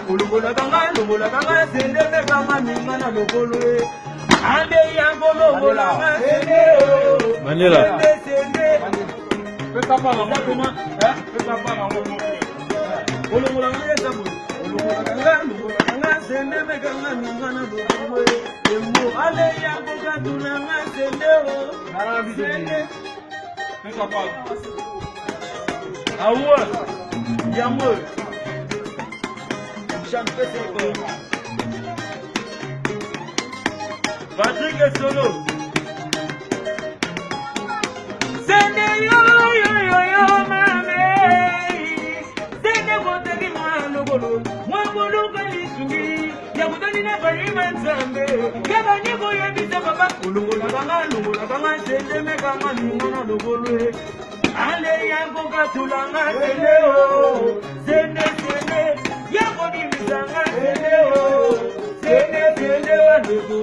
Ulungola kanga sende me kanga minga na lokolo e. Ande yango longola sende o. Manila. Sende. Peka pa na ngoma, peka pa na ngoma. Ulungola kanga sabu. Ulungola kanga sende me kanga minga na lokolo e. Emo ande yango kaduna sende o. Sende. Peka pa. Awa. Yamor. Patrick est solo. Sende yo mame. Sende kote ki mwana golo. Mwangolo kalisungi. Ya kutani na parima nzambe. Keba niko ya bisa baba. Ulungola kanga sende me kama ningana logolo. Ale yango katulanga sende o. Sende. Yango ni misanga sende o. Sende wandugu.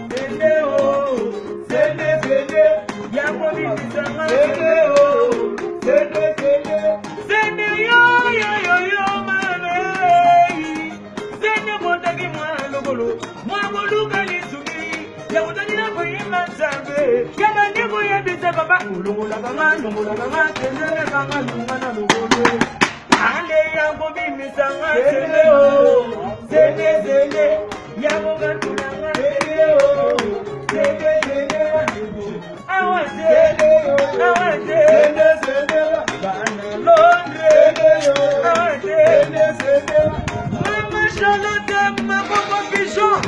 Sende o. Sende. Yango ni misanga sende o. Sende yo mame. Sende motaki mwana logolo. Mwangolu kalisugi. Yango tani na kuimba nzambe. Kama ndiko ya bisa baba. Ulungola kanga sende kanga lungana logolo. Ale yango bimisanga sende o. Sende. Yango katulanga sende o. Sende wandugu. Awa sende. Bana Londre. Awa sende. Mama Charlotte, ma papa Pichon.